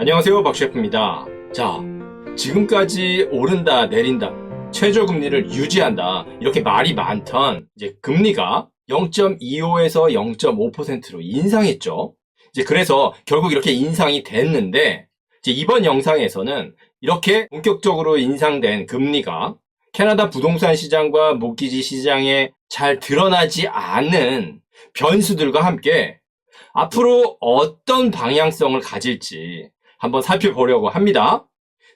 안녕하세요, 박셰프입니다. 자, 지금까지 오른다, 내린다, 최저금리를 유지한다, 이렇게 말이 많던 이제 금리가 0.25에서 0.5%로 인상했죠. 이제 그래서 결국 이렇게 인상이 됐는데, 이제 이번 영상에서는 이렇게 본격적으로 인상된 금리가 캐나다 부동산 시장과 모기지 시장에 잘 드러나지 않은 변수들과 함께 앞으로 어떤 방향성을 가질지 한번 살펴보려고 합니다.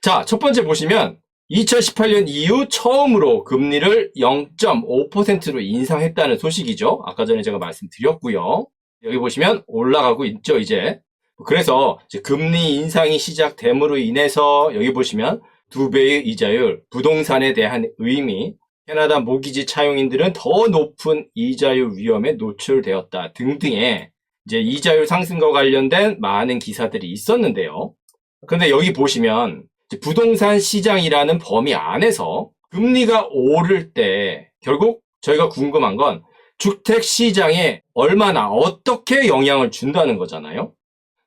자, 첫 번째 보시면 2018년 이후 처음으로 금리를 0.5%로 인상했다는 소식이죠. 아까 전에 제가 말씀드렸고요. 여기 보시면 올라가고 있죠, 이제. 그래서 이제 금리 인상이 시작됨으로 인해서 여기 보시면 2배의 이자율, 부동산에 대한 의미, 캐나다 모기지 차용인들은 더 높은 이자율 위험에 노출되었다 등등의 이제 이자율 상승과 관련된 많은 기사들이 있었는데요. 그런데 여기 보시면 부동산 시장이라는 범위 안에서 금리가 오를 때 결국 저희가 궁금한 건 주택 시장에 얼마나 어떻게 영향을 준다는 거잖아요.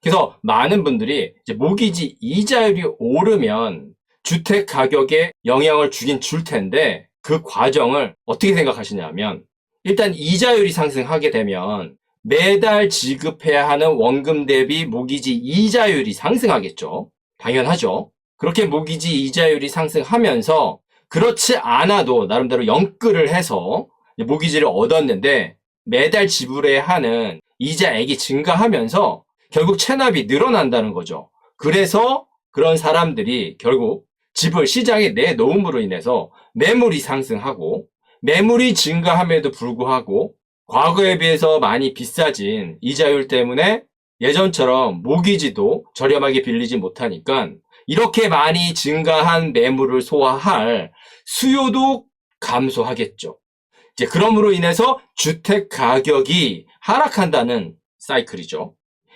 그래서 많은 분들이 이제 모기지 이자율이 오르면 주택 가격에 영향을 주긴 줄 텐데 그 과정을 어떻게 생각하시냐면 일단 이자율이 상승하게 되면 매달 지급해야 하는 원금 대비 모기지 이자율이 상승하겠죠. 당연하죠. 그렇게 모기지 이자율이 상승하면서 그렇지 않아도 나름대로 연끌을 해서 모기지를 얻었는데 매달 지불해야 하는 이자액이 증가하면서 결국 체납이 늘어난다는 거죠. 그래서 그런 사람들이 결국 집을 시장에 내놓음으로 인해서 매물이 상승하고 매물이 증가함에도 불구하고 과거에 비해서 많이 비싸진 이자율 때문에 예전처럼 모기지도 저렴하게 빌리지 못하니까 이렇게 많이 증가한 매물을 소화할 수요도 감소하겠죠. 이제 그러므로 인해서 주택 가격이 하락한다는 사이클이죠.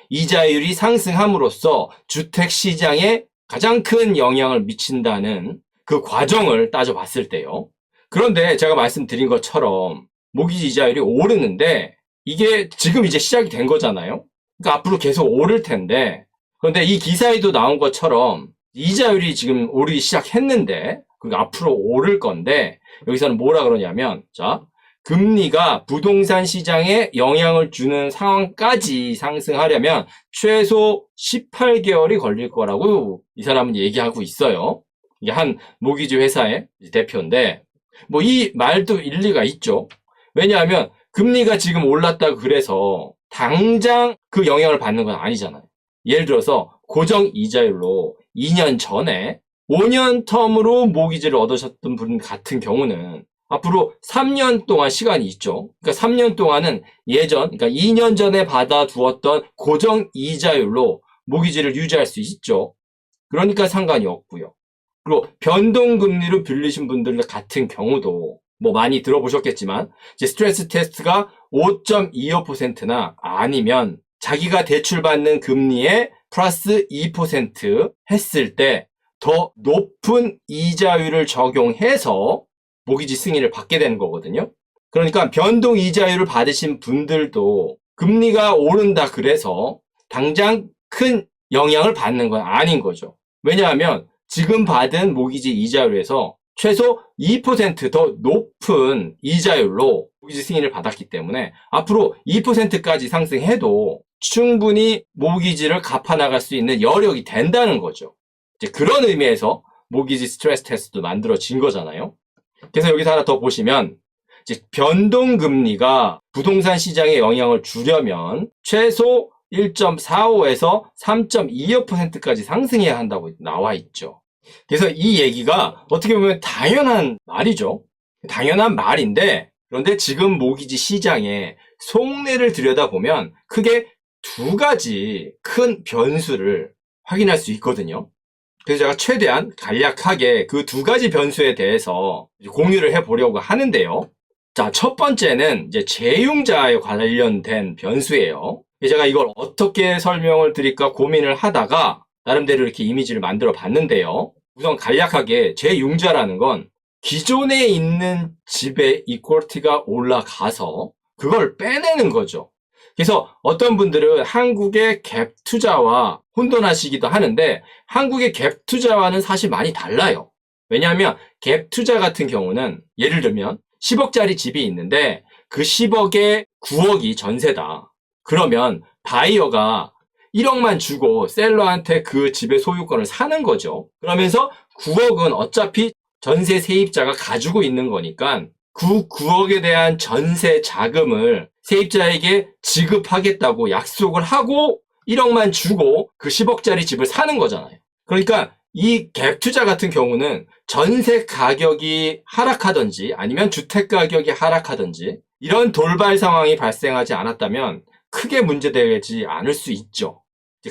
이자율이 상승함으로써 주택 시장에 가장 큰 영향을 미친다는 그 과정을 따져봤을 때요. 그런데 제가 말씀드린 것처럼 모기지 이자율이 오르는데 이게 지금 이제 시작이 된 거잖아요. 그러니까 앞으로 계속 오를 텐데 그런데 이 기사에도 나온 것처럼 이자율이 지금 오르기 시작했는데 그리고 앞으로 오를 건데 여기서는 뭐라 그러냐면 자 금리가 부동산 시장에 영향을 주는 상황까지 상승하려면 최소 18개월이 걸릴 거라고 이 사람은 얘기하고 있어요. 이게 한 모기지 회사의 대표인데 뭐 이 말도 일리가 있죠. 왜냐하면 금리가 지금 올랐다고 그래서 당장 그 영향을 받는 건 아니잖아요. 예를 들어서 고정 이자율로 2년 전에 5년 텀으로 모기지를 얻으셨던 분 같은 경우는 앞으로 3년 동안 시간이 있죠. 그러니까 3년 동안은 그러니까 2년 전에 받아두었던 고정 이자율로 모기지를 유지할 수 있죠. 그러니까 상관이 없고요. 그리고 변동금리로 빌리신 분들 같은 경우도 뭐 많이 들어보셨겠지만 이제 스트레스 테스트가 5.25%나 아니면 자기가 대출받는 금리에 플러스 2% 했을 때 더 높은 이자율을 적용해서 모기지 승인을 받게 되는 거거든요. 그러니까 변동 이자율을 받으신 분들도 금리가 오른다 그래서 당장 큰 영향을 받는 건 아닌 거죠. 왜냐하면 지금 받은 모기지 이자율에서 최소 2% 더 높은 이자율로 모기지 승인을 받았기 때문에 앞으로 2%까지 상승해도 충분히 모기지를 갚아나갈 수 있는 여력이 된다는 거죠. 이제 그런 의미에서 모기지 스트레스 테스트도 만들어진 거잖아요. 그래서 여기서 하나 더 보시면 이제 변동금리가 부동산 시장에 영향을 주려면 최소 1.45에서 3.25%까지 상승해야 한다고 나와 있죠. 그래서 이 얘기가 어떻게 보면 당연한 말이죠. 당연한 말인데 그런데 지금 모기지 시장의 속내를 들여다보면 크게 두 가지 큰 변수를 확인할 수 있거든요. 그래서 제가 최대한 간략하게 그 두 가지 변수에 대해서 공유를 해보려고 하는데요. 자, 첫 번째는 이제 재융자에 관련된 변수예요. 제가 이걸 어떻게 설명을 드릴까 고민을 하다가 나름대로 이렇게 이미지를 만들어 봤는데요. 우선 간략하게 재융자라는 건 기존에 있는 집의 이퀄리티가 올라가서 그걸 빼내는 거죠. 그래서 어떤 분들은 한국의 갭 투자와 혼돈하시기도 하는데 한국의 갭 투자와는 사실 많이 달라요. 왜냐하면 갭 투자 같은 경우는 예를 들면 10억짜리 집이 있는데 그 10억에 9억이 전세다. 그러면 바이어가 1억만 주고 셀러한테 그 집의 소유권을 사는 거죠. 그러면서 9억은 어차피 전세 세입자가 가지고 있는 거니까 그 9억에 대한 전세 자금을 세입자에게 지급하겠다고 약속을 하고 1억만 주고 그 10억짜리 집을 사는 거잖아요. 그러니까 이 갭 투자 같은 경우는 전세 가격이 하락하든지 아니면 주택 가격이 하락하든지 이런 돌발 상황이 발생하지 않았다면 크게 문제되지 않을 수 있죠.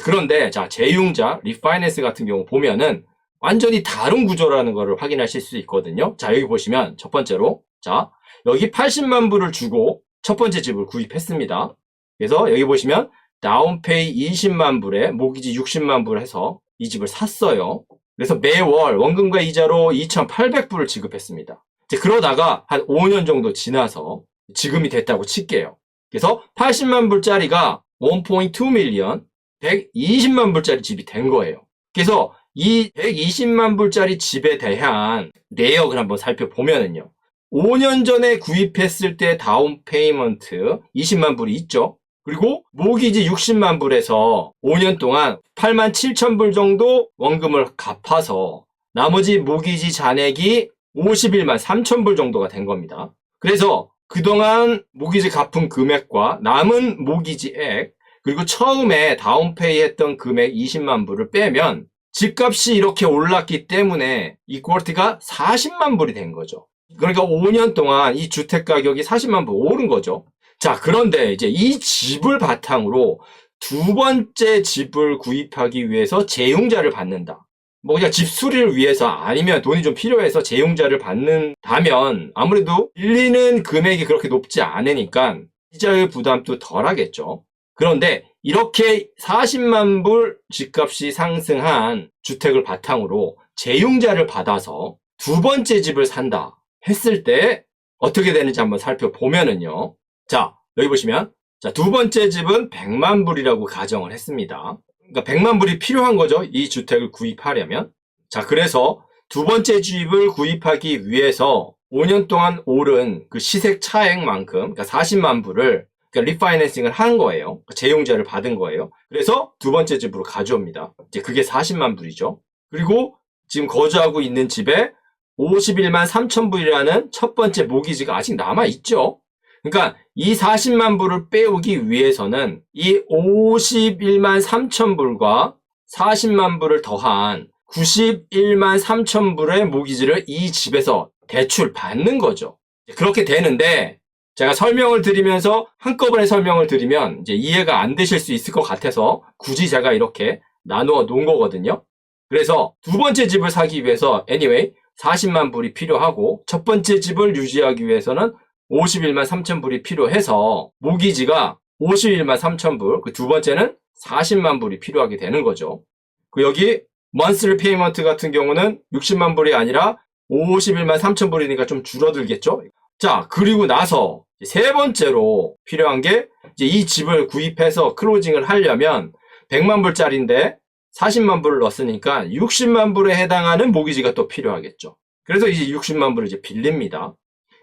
그런데 자, 재융자, 리파이낸스 같은 경우 보면은 완전히 다른 구조라는 것을 확인하실 수 있거든요. 자, 여기 보시면 첫 번째로 자, 여기 80만 불을 주고 첫 번째 집을 구입했습니다. 그래서 여기 보시면 다운페이 20만 불에 모기지 60만 불 해서 이 집을 샀어요. 그래서 매월 원금과 이자로 2,800불을 지급했습니다. 이제 그러다가 한 5년 정도 지나서 지금이 됐다고 칠게요. 그래서 80만 불짜리가 1.2 밀리언, 120만 불짜리 집이 된 거예요. 그래서 이 120만 불짜리 집에 대한 내역을 한번 살펴보면은요. 5년 전에 구입했을 때 다운 페이먼트 20만 불이 있죠. 그리고 모기지 60만 불에서 5년 동안 8만 7천 불 정도 원금을 갚아서 나머지 모기지 잔액이 51만 3천 불 정도가 된 겁니다. 그래서 그동안 모기지 갚은 금액과 남은 모기지액 그리고 처음에 다운페이 했던 금액 20만 불을 빼면 집값이 이렇게 올랐기 때문에 이퀄티가 40만 불이 된 거죠. 그러니까 5년 동안 이 주택 가격이 40만 불 오른 거죠. 자, 그런데 이제 이 집을 바탕으로 두 번째 집을 구입하기 위해서 재융자를 받는다. 뭐 그냥 집 수리를 위해서 아니면 돈이 좀 필요해서 재융자를 받는다면 아무래도 빌리는 금액이 그렇게 높지 않으니까 이자의 부담도 덜 하겠죠. 그런데 이렇게 40만 불 집값이 상승한 주택을 바탕으로 재융자를 받아서 두 번째 집을 산다 했을 때 어떻게 되는지 한번 살펴보면은요. 자, 여기 보시면 자, 두 번째 집은 100만 불이라고 가정을 했습니다. 그러니까 100만 불이 필요한 거죠. 이 주택을 구입하려면. 자, 그래서 두 번째 집을 구입하기 위해서 5년 동안 오른 그 시세 차액만큼 그러니까 40만 불을 그러니까 리파이낸싱을 한 거예요. 재용자를 받은 거예요. 그래서 두 번째 집으로 가져옵니다. 이제 그게 40만 불이죠. 그리고 지금 거주하고 있는 집에 51만 3천 불이라는 첫 번째 모기지가 아직 남아있죠. 그러니까 이 40만 불을 빼오기 위해서는 이 51만 3천 불과 40만 불을 더한 91만 3천 불의 모기지를 이 집에서 대출 받는 거죠. 그렇게 되는데 제가 설명을 드리면서 한꺼번에 설명을 드리면 이제 이해가 안 되실 수 있을 것 같아서 굳이 제가 이렇게 나누어 놓은 거거든요. 그래서 두 번째 집을 사기 위해서 anyway 40만 불이 필요하고 첫 번째 집을 유지하기 위해서는 51만 3천 불이 필요해서 모기지가 51만 3천 불, 그 두 번째는 40만 불이 필요하게 되는 거죠. 그 여기 monthly payment 같은 경우는 60만 불이 아니라 51만 3천 불이니까 좀 줄어들겠죠. 자, 그리고 나서 세 번째로 필요한 게 이제 이 집을 구입해서 클로징을 하려면 100만 불짜리인데 40만 불을 넣었으니까 60만 불에 해당하는 모기지가 또 필요하겠죠. 그래서 이제 60만 불을 이제 빌립니다.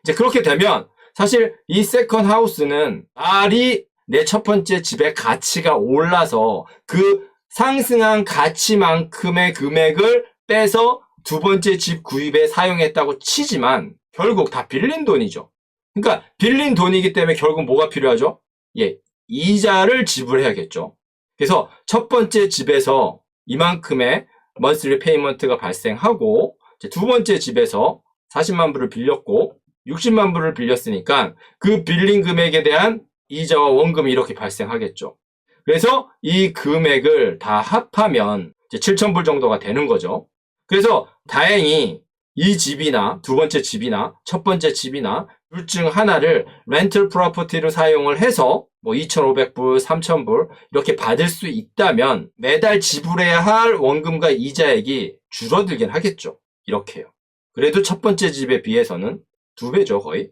이제 그렇게 되면 사실 이 세컨 하우스는 말이 내 첫 번째 집의 가치가 올라서 그 상승한 가치만큼의 금액을 빼서 두 번째 집 구입에 사용했다고 치지만 결국 다 빌린 돈이죠. 그러니까 빌린 돈이기 때문에 결국 뭐가 필요하죠? 예, 이자를 지불해야겠죠. 그래서 첫 번째 집에서 이만큼의 monthly payment가 발생하고 두 번째 집에서 40만 불을 빌렸고 60만 불을 빌렸으니까 그 빌린 금액에 대한 이자와 원금이 이렇게 발생하겠죠. 그래서 이 금액을 다 합하면 7천 불 정도가 되는 거죠. 그래서 다행히 이 집이나 두 번째 집이나 첫 번째 집이나 둘 중 하나를 렌털 프로퍼티로 사용을 해서 뭐 2,500불, 3,000불 이렇게 받을 수 있다면 매달 지불해야 할 원금과 이자액이 줄어들긴 하겠죠. 이렇게요. 그래도 첫 번째 집에 비해서는 2배죠, 거의.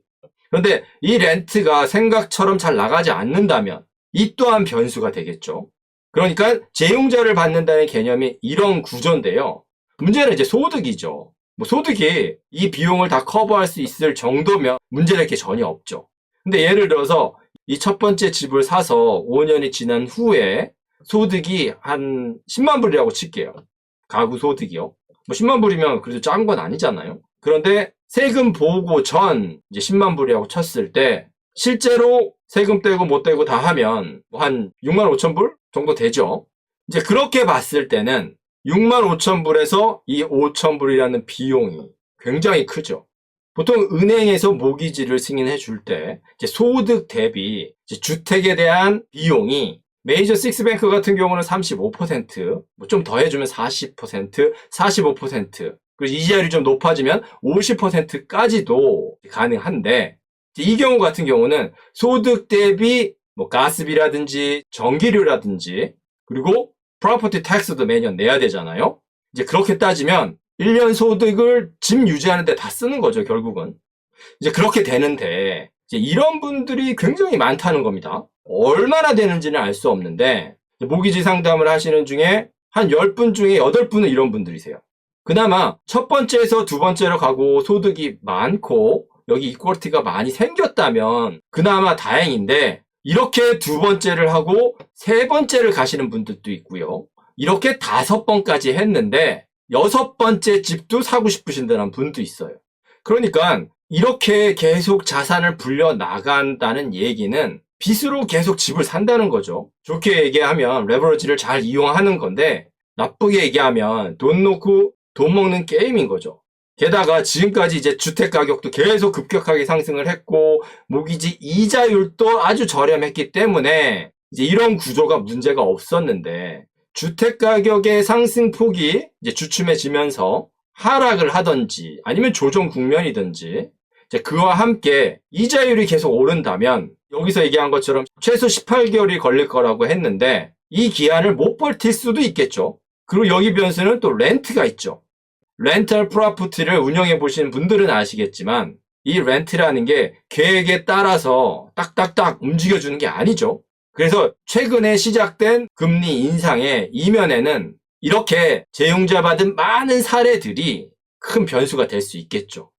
그런데 이 렌트가 생각처럼 잘 나가지 않는다면 이 또한 변수가 되겠죠. 그러니까 재용자를 받는다는 개념이 이런 구조인데요. 문제는 이제 소득이죠. 뭐 소득이 이 비용을 다 커버할 수 있을 정도면 문제될 게 전혀 없죠. 근데 예를 들어서 이 첫 번째 집을 사서 5년이 지난 후에 소득이 한 10만 불이라고 칠게요. 가구 소득이요. 뭐 10만 불이면 그래도 작은 건 아니잖아요. 그런데 세금 보고 전 이제 10만 불이라고 쳤을 때 실제로 세금 떼고 못 떼고 다 하면 한 6만 5천 불 정도 되죠. 이제 그렇게 봤을 때는 6만 5천 불에서 이 5천 불이라는 비용이 굉장히 크죠. 보통 은행에서 모기지를 승인해 줄 때 소득 대비 주택에 대한 비용이 메이저 식스뱅크 같은 경우는 35%, 뭐 좀 더해주면 40%, 45%, 그리고 이자율이 좀 높아지면 50%까지도 가능한데 이 경우 같은 경우는 소득 대비 뭐 가스비라든지 전기료라든지 그리고 프로퍼티 텍스도 매년 내야 되잖아요. 이제 그렇게 따지면 1년 소득을 집 유지하는 데 다 쓰는 거죠, 결국은. 이제 그렇게 되는데 이제 이런 분들이 굉장히 많다는 겁니다. 얼마나 되는지는 알 수 없는데 모기지 상담을 하시는 중에 한 10분 중에 8분은 이런 분들이세요. 그나마 첫 번째에서 두 번째로 가고 소득이 많고 여기 이퀄리티가 많이 생겼다면 그나마 다행인데 이렇게 두 번째를 하고 세 번째를 가시는 분들도 있고요. 이렇게 5번까지 했는데 6번째 집도 사고 싶으신다는 분도 있어요. 그러니까 이렇게 계속 자산을 불려 나간다는 얘기는 빚으로 계속 집을 산다는 거죠. 좋게 얘기하면 레버리지를 잘 이용하는 건데 나쁘게 얘기하면 돈 놓고 돈 먹는 게임인 거죠. 게다가 지금까지 이제 주택 가격도 계속 급격하게 상승을 했고 모기지 이자율도 아주 저렴했기 때문에 이제 이런 구조가 문제가 없었는데 주택 가격의 상승폭이 이제 주춤해지면서 하락을 하든지 아니면 조정 국면이든지 이제 그와 함께 이자율이 계속 오른다면 여기서 얘기한 것처럼 최소 18개월이 걸릴 거라고 했는데 이 기한을 못 버틸 수도 있겠죠. 그리고 여기 변수는 또 렌트가 있죠. 렌탈 프로퍼티를 운영해 보신 분들은 아시겠지만 이 렌트라는 게 계획에 따라서 딱딱딱 움직여주는 게 아니죠. 그래서 최근에 시작된 금리 인상의 이면에는 이렇게 재용자 받은 많은 사례들이 큰 변수가 될 수 있겠죠.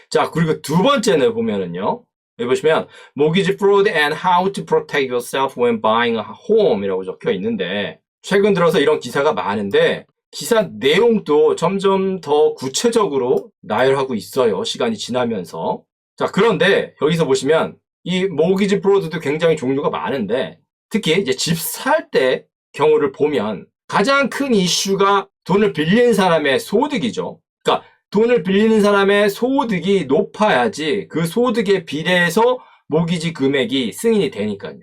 자, 그리고 두 번째는 보면은요. 여기 보시면 Mortgage fraud and how to protect yourself when buying a home 이라고 적혀 있는데 최근 들어서 이런 기사가 많은데 기사 내용도 점점 더 구체적으로 나열하고 있어요. 시간이 지나면서. 자, 그런데 여기서 보시면 이 모기지 프로드도 굉장히 종류가 많은데 특히 이제 집 살 때 경우를 보면 가장 큰 이슈가 돈을 빌린 사람의 소득이죠. 그러니까 돈을 빌리는 사람의 소득이 높아야지 그 소득에 비례해서 모기지 금액이 승인이 되니까요.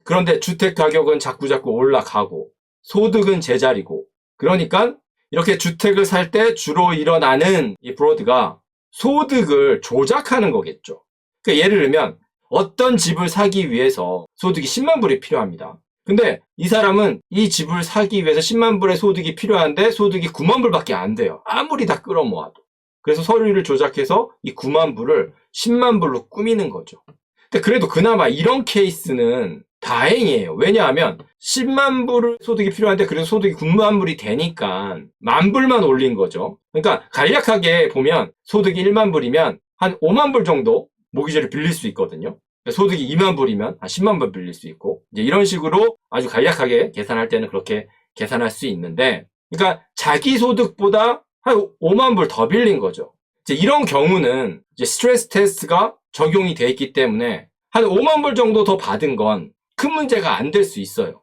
그런데 주택 가격은 자꾸자꾸 올라가고 소득은 제자리고 그러니까 이렇게 주택을 살 때 주로 일어나는 이 프로드가 소득을 조작하는 거겠죠. 그러니까 예를 들면 어떤 집을 사기 위해서 소득이 10만 불이 필요합니다. 근데 이 사람은 이 집을 사기 위해서 10만 불의 소득이 필요한데 소득이 9만 불밖에 안 돼요. 아무리 다 끌어모아도. 그래서 서류를 조작해서 이 9만 불을 10만 불로 꾸미는 거죠. 근데 그래도 그나마 이런 케이스는 다행이에요. 왜냐하면 10만 불 소득이 필요한데 그래도 소득이 9만 불이 되니까 만 불만 올린 거죠. 그러니까 간략하게 보면 소득이 1만 불이면 한 5만 불 정도 모기지를 빌릴 수 있거든요. 소득이 2만 불이면 한 10만 불 빌릴 수 있고 이제 이런 식으로 아주 간략하게 계산할 때는 그렇게 계산할 수 있는데 그러니까 자기 소득보다 한 5만 불 더 빌린 거죠. 이제 이런 경우는 이제 스트레스 테스트가 적용이 돼 있기 때문에 한 5만 불 정도 더 받은 건 큰 문제가 안 될 수 있어요.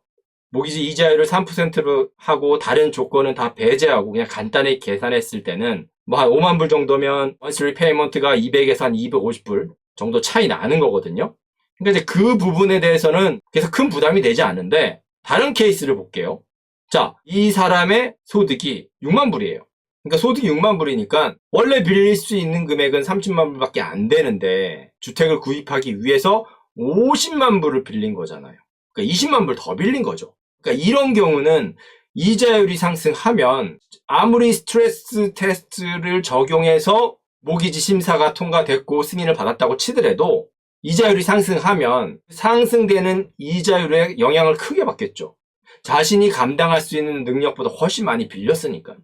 모기지 이자율을 3%로 하고 다른 조건은 다 배제하고 그냥 간단히 계산했을 때는 뭐 한 5만 불 정도면 monthly payment가 200에서 한 250불 정도 차이 나는 거거든요. 그러니까 이제 그 부분에 대해서는 그래서 큰 부담이 되지 않는데 다른 케이스를 볼게요. 자, 이 사람의 소득이 6만 불이에요. 그러니까 소득이 6만 불이니까 원래 빌릴 수 있는 금액은 30만 불밖에 안 되는데 주택을 구입하기 위해서 50만 불을 빌린 거잖아요. 그러니까 20만 불 더 빌린 거죠. 그러니까 이런 경우는 이자율이 상승하면 아무리 스트레스 테스트를 적용해서 모기지 심사가 통과됐고 승인을 받았다고 치더라도 이자율이 상승하면 상승되는 이자율에 영향을 크게 받겠죠. 자신이 감당할 수 있는 능력보다 훨씬 많이 빌렸으니까요.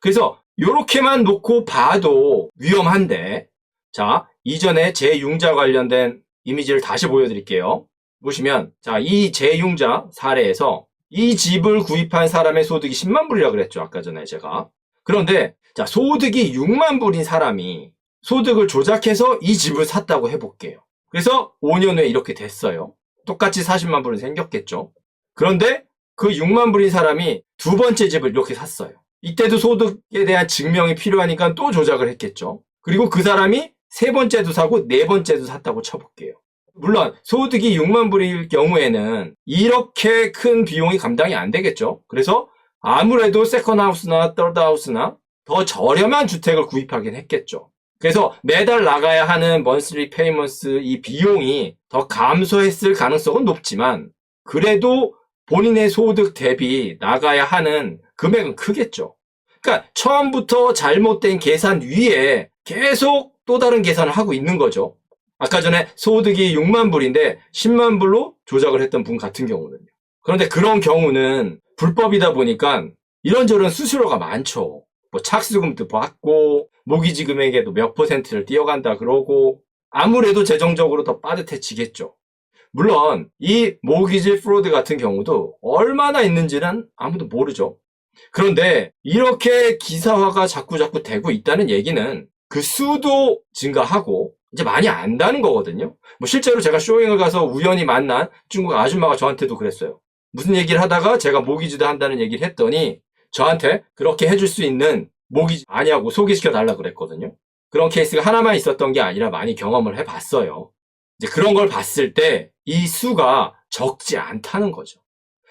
그래서 요렇게만 놓고 봐도 위험한데, 자, 이전에 재융자 관련된 이미지를 다시 보여드릴게요. 보시면, 자, 이 재융자 사례에서 이 집을 구입한 사람의 소득이 10만 불이라고 그랬죠. 아까 전에 제가. 그런데, 자, 소득이 6만 불인 사람이 소득을 조작해서 이 집을 샀다고 해볼게요. 그래서 5년 후에 이렇게 됐어요. 똑같이 40만 불은 생겼겠죠. 그런데 그 6만 불인 사람이 두 번째 집을 이렇게 샀어요. 이때도 소득에 대한 증명이 필요하니까 또 조작을 했겠죠. 그리고 그 사람이 세 번째도 사고 네 번째도 샀다고 쳐볼게요. 물론 소득이 6만 불일 경우에는 이렇게 큰 비용이 감당이 안 되겠죠. 그래서 아무래도 세컨하우스나 서드하우스나 더 저렴한 주택을 구입하긴 했겠죠. 그래서 매달 나가야 하는 먼슬리 페이먼스 이 비용이 더 감소했을 가능성은 높지만 그래도 본인의 소득 대비 나가야 하는 금액은 크겠죠. 그러니까 처음부터 잘못된 계산 위에 계속 또 다른 계산을 하고 있는 거죠. 아까 전에 소득이 6만 불인데 10만 불로 조작을 했던 분 같은 경우는요. 그런데 그런 경우는 불법이다 보니까 이런저런 수수료가 많죠. 뭐 착수금도 받고 모기지 금액에도 몇 퍼센트를 띄어간다 그러고 아무래도 재정적으로 더 빠듯해지겠죠. 물론 이 모기지 프로드 같은 경우도 얼마나 있는지는 아무도 모르죠. 그런데 이렇게 기사화가 자꾸 되고 있다는 얘기는 그 수도 증가하고 이제 많이 안다는 거거든요. 뭐 실제로 제가 쇼잉을 가서 우연히 만난 중국 아줌마가 저한테도 그랬어요. 무슨 얘기를 하다가 제가 모기지도 한다는 얘기를 했더니 저한테 그렇게 해줄 수 있는 모기지 아니하고 소개시켜 달라 그랬거든요. 그런 케이스가 하나만 있었던 게 아니라 많이 경험을 해봤어요. 이제 그런 걸 봤을 때 이 수가 적지 않다는 거죠.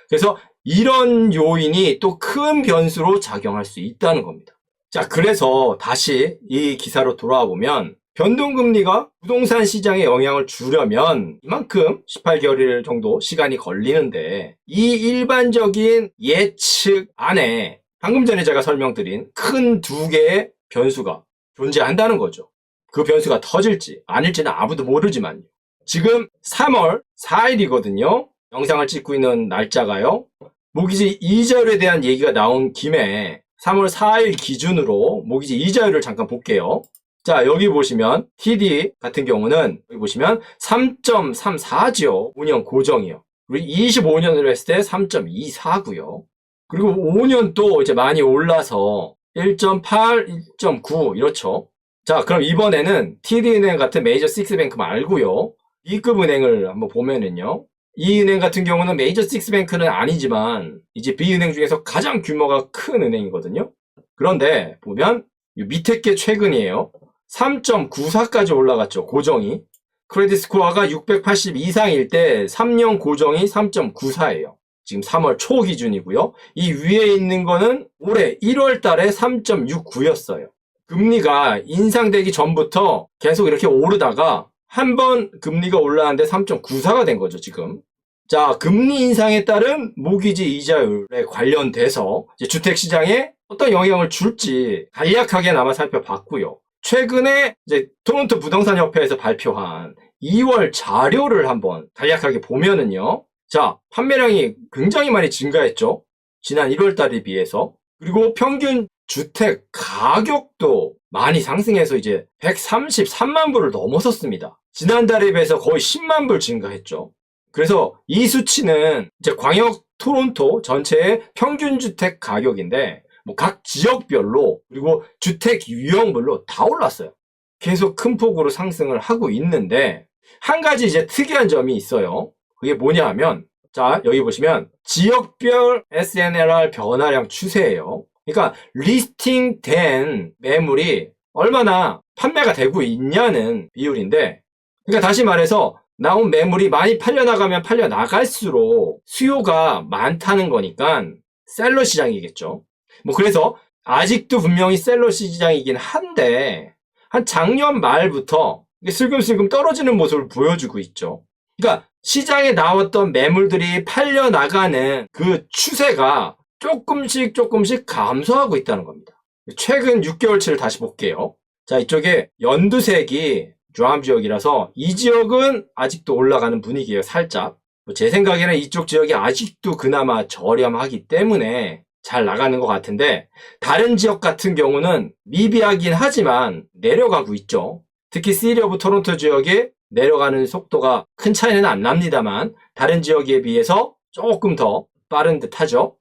그래서 이런 요인이 또 큰 변수로 작용할 수 있다는 겁니다. 자, 그래서 다시 이 기사로 돌아와 보면 변동금리가 부동산 시장에 영향을 주려면 이만큼 18개월 정도 시간이 걸리는데 이 일반적인 예측 안에 방금 전에 제가 설명드린 큰 두 개의 변수가 존재한다는 거죠. 그 변수가 터질지 아닐지는 아무도 모르지만요. 지금 3월 4일이거든요. 영상을 찍고 있는 날짜가요. 모기지 이자율에 대한 얘기가 나온 김에 3월 4일 기준으로 모기지 이자율을 잠깐 볼게요. 자, 여기 보시면 TD 같은 경우는 여기 보시면 3.34죠. 5년 고정이요. 그리고 25년으로 했을 때 3.24고요. 그리고 5년 또 이제 많이 올라서 1.8, 1.9 이렇죠. 자, 그럼 이번에는 TD은행 같은 메이저 6뱅크 말고요. B급 은행을 한번 보면은요. 이 은행 같은 경우는 메이저 6뱅크는 아니지만 이제 B은행 중에서 가장 규모가 큰 은행이거든요. 그런데 보면 밑에 게 최근이에요. 3.94까지 올라갔죠. 고정이. 크레딧 스코어가 680 이상일 때 3년 고정이 3.94예요. 지금 3월 초 기준이고요. 이 위에 있는 거는 올해 1월 달에 3.69였어요. 금리가 인상되기 전부터 계속 이렇게 오르다가 한번 금리가 올라왔는데 3.94가 된 거죠, 지금. 자, 금리 인상에 따른 모기지 이자율에 관련돼서 이제 주택시장에 어떤 영향을 줄지 간략하게나마 살펴봤고요. 최근에 이제 토론토 부동산협회에서 발표한 2월 자료를 한번 간략하게 보면은요. 자, 판매량이 굉장히 많이 증가했죠. 지난 1월 달에 비해서. 그리고 평균 주택 가격도 많이 상승해서 이제 133만 불을 넘어섰습니다. 지난달에 비해서 거의 10만 불 증가했죠. 그래서 이 수치는 이제 광역 토론토 전체의 평균 주택 가격인데 뭐 각 지역별로 그리고 주택 유형별로 다 올랐어요. 계속 큰 폭으로 상승을 하고 있는데 한 가지 이제 특이한 점이 있어요. 그게 뭐냐 하면 자, 여기 보시면 지역별 SNLR 변화량 추세예요. 그러니까 리스팅된 매물이 얼마나 판매가 되고 있냐는 비율인데 그러니까 다시 말해서 나온 매물이 많이 팔려나가면 팔려나갈수록 수요가 많다는 거니까 셀러 시장이겠죠. 뭐 그래서 아직도 분명히 셀러 시장이긴 한데 한 작년 말부터 슬금슬금 떨어지는 모습을 보여주고 있죠. 그러니까 시장에 나왔던 매물들이 팔려나가는 그 추세가 조금씩 감소하고 있다는 겁니다. 최근 6개월치를 다시 볼게요. 자, 이쪽에 연두색이 주암 지역이라서 이 지역은 아직도 올라가는 분위기예요, 살짝. 제 생각에는 이쪽 지역이 아직도 그나마 저렴하기 때문에 잘 나가는 것 같은데, 다른 지역 같은 경우는 미비하긴 하지만 내려가고 있죠. 특히 시티 오브 토론토 지역에 내려가는 속도가 큰 차이는 안 납니다만 다른 지역에 비해서 조금 더 빠른 듯 하죠.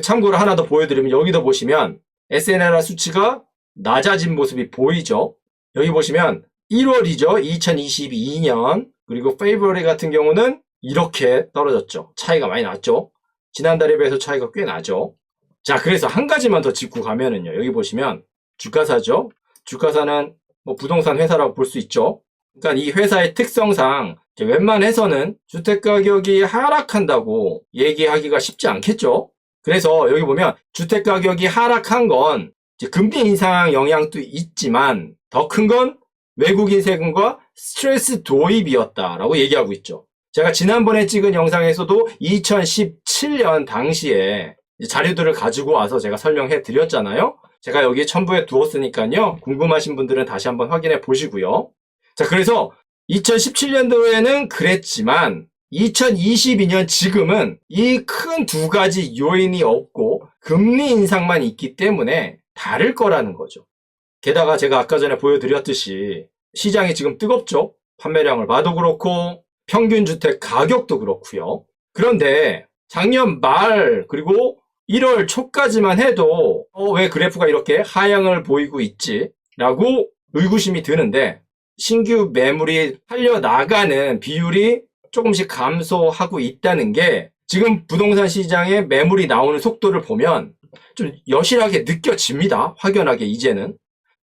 참고로 하나 더 보여드리면, 여기도 보시면 SNLR 수치가 낮아진 모습이 보이죠. 여기 보시면 1월이죠. 2022년. 그리고 페이버리 같은 경우는 이렇게 떨어졌죠. 차이가 많이 났죠. 지난달에 비해서 차이가 꽤 나죠. 자, 그래서 한 가지만 더 짚고 가면은요. 여기 보시면 주가사죠. 주가사는 뭐 부동산 회사라고 볼 수 있죠. 그러니까 이 회사의 특성상 웬만해서는 주택가격이 하락한다고 얘기하기가 쉽지 않겠죠. 그래서 여기 보면 주택가격이 하락한 건 금리 인상 영향도 있지만 더 큰 건 외국인 세금과 스트레스 도입이었다라고 얘기하고 있죠. 제가 지난번에 찍은 영상에서도 2017년 당시에 자료들을 가지고 와서 제가 설명해 드렸잖아요. 제가 여기에 첨부해 두었으니까요. 궁금하신 분들은 다시 한번 확인해 보시고요. 자, 그래서 2017년도에는 그랬지만 2022년 지금은 이 큰 두 가지 요인이 없고 금리 인상만 있기 때문에 다를 거라는 거죠. 게다가 제가 아까 전에 보여드렸듯이 시장이 지금 뜨겁죠. 판매량을 봐도 그렇고 평균 주택 가격도 그렇고요. 그런데 작년 말 그리고 1월 초까지만 해도 왜 그래프가 이렇게 하향을 보이고 있지? 라고 의구심이 드는데, 신규 매물이 팔려나가는 비율이 조금씩 감소하고 있다는 게 지금 부동산 시장에 매물이 나오는 속도를 보면 좀 여실하게 느껴집니다. 확연하게 이제는.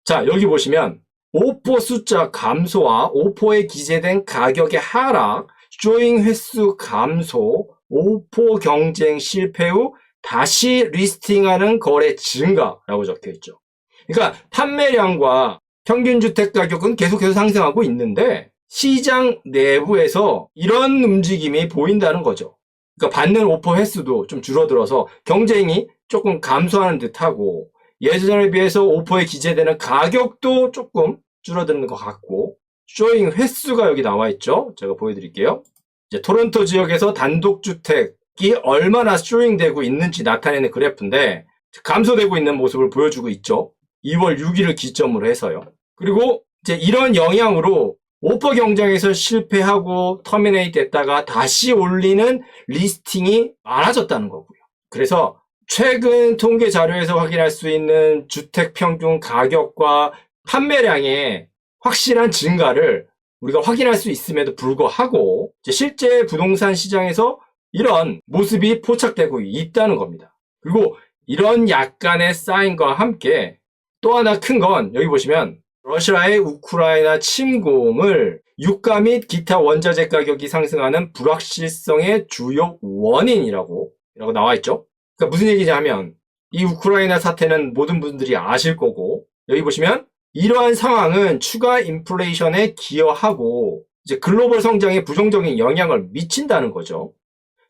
자, 여기 보시면 오포 숫자 감소와 오포에 기재된 가격의 하락, 쇼잉 횟수 감소, 오포 경쟁 실패 후 다시 리스팅하는 거래 증가라고 적혀 있죠. 그러니까 판매량과 평균 주택 가격은 계속해서 상승하고 있는데 시장 내부에서 이런 움직임이 보인다는 거죠. 그러니까 받는 오퍼 횟수도 좀 줄어들어서 경쟁이 조금 감소하는 듯하고, 예전에 비해서 오퍼에 기재되는 가격도 조금 줄어드는 것 같고, 쇼잉 횟수가 여기 나와 있죠. 제가 보여드릴게요. 이제 토론토 지역에서 단독주택이 얼마나 쇼잉되고 있는지 나타내는 그래프인데 감소되고 있는 모습을 보여주고 있죠. 2월 6일을 기점으로 해서요. 그리고 이제 이런 영향으로 오퍼 경쟁에서 실패하고 터미네이트 됐다가 다시 올리는 리스팅이 많아졌다는 거고요. 그래서 최근 통계 자료에서 확인할 수 있는 주택 평균 가격과 판매량의 확실한 증가를 우리가 확인할 수 있음에도 불구하고 실제 부동산 시장에서 이런 모습이 포착되고 있다는 겁니다. 그리고 이런 약간의 사인과 함께 또 하나 큰 건 여기 보시면 러시아의 우크라이나 침공을 유가 및 기타 원자재 가격이 상승하는 불확실성의 주요 원인이라고 나와 있죠. 그러니까 무슨 얘기냐면 이 우크라이나 사태는 모든 분들이 아실 거고, 여기 보시면 이러한 상황은 추가 인플레이션에 기여하고 이제 글로벌 성장에 부정적인 영향을 미친다는 거죠.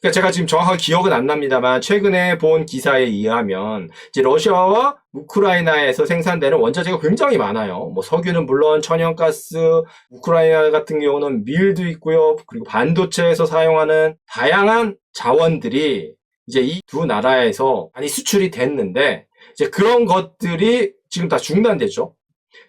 그러니까 제가 지금 정확하게 기억은 안 납니다만 최근에 본 기사에 의하면 이제 러시아와 우크라이나에서 생산되는 원자재가 굉장히 많아요. 뭐 석유는 물론 천연가스, 우크라이나 같은 경우는 밀도 있고요. 그리고 반도체에서 사용하는 다양한 자원들이 이제 이 두 나라에서 많이 수출이 됐는데 이제 그런 것들이 지금 다 중단되죠.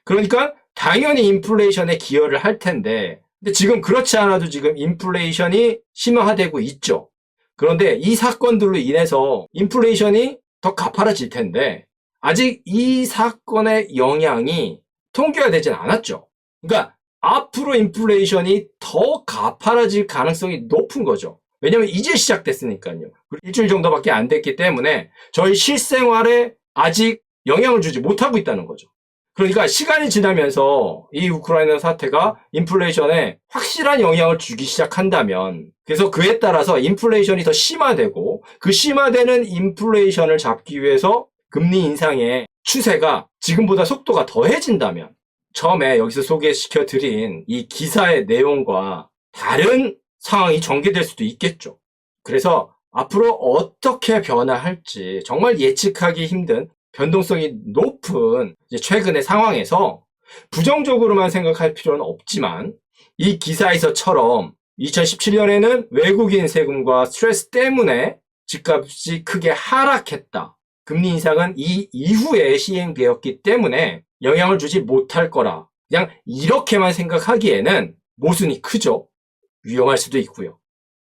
그러니까 당연히 인플레이션에 기여를 할 텐데, 근데 지금 그렇지 않아도 지금 인플레이션이 심화되고 있죠. 그런데 이 사건들로 인해서 인플레이션이 더 가파라질 텐데 아직 이 사건의 영향이 통계가 되진 않았죠. 그러니까 앞으로 인플레이션이 더 가파라질 가능성이 높은 거죠. 왜냐면 이제 시작됐으니까요. 일주일 정도밖에 안 됐기 때문에 저희 실생활에 아직 영향을 주지 못하고 있다는 거죠. 그러니까 시간이 지나면서 이 우크라이나 사태가 인플레이션에 확실한 영향을 주기 시작한다면, 그래서 그에 따라서 인플레이션이 더 심화되고 그 심화되는 인플레이션을 잡기 위해서 금리 인상의 추세가 지금보다 속도가 더해진다면 처음에 여기서 소개시켜드린 이 기사의 내용과 다른 상황이 전개될 수도 있겠죠. 그래서 앞으로 어떻게 변화할지 정말 예측하기 힘든 변동성이 높은 최근의 상황에서 부정적으로만 생각할 필요는 없지만 이 기사에서처럼 2017년에는 외국인 세금과 스트레스 때문에 집값이 크게 하락했다. 금리 인상은 이 이후에 시행되었기 때문에 영향을 주지 못할 거라. 그냥 이렇게만 생각하기에는 모순이 크죠. 위험할 수도 있고요.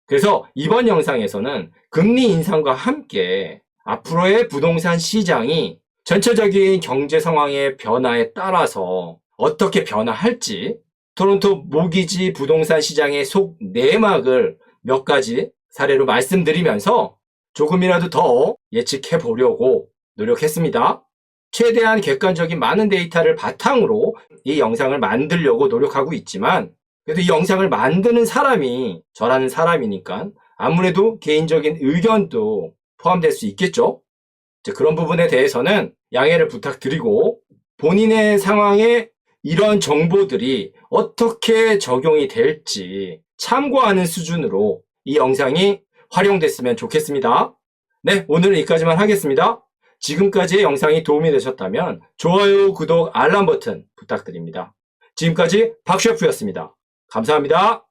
그래서 이번 영상에서는 금리 인상과 함께 앞으로의 부동산 시장이 전체적인 경제 상황의 변화에 따라서 어떻게 변화할지, 토론토 모기지 부동산 시장의 속내막을 몇 가지 사례로 말씀드리면서 조금이라도 더 예측해 보려고 노력했습니다. 최대한 객관적인 많은 데이터를 바탕으로 이 영상을 만들려고 노력하고 있지만, 그래도 이 영상을 만드는 사람이 저라는 사람이니까 아무래도 개인적인 의견도 포함될 수 있겠죠? 그런 부분에 대해서는 양해를 부탁드리고, 본인의 상황에 이런 정보들이 어떻게 적용이 될지 참고하는 수준으로 이 영상이 활용됐으면 좋겠습니다. 네, 오늘은 여기까지만 하겠습니다. 지금까지의 영상이 도움이 되셨다면 좋아요, 구독, 알람 버튼 부탁드립니다. 지금까지 박셰프였습니다. 감사합니다.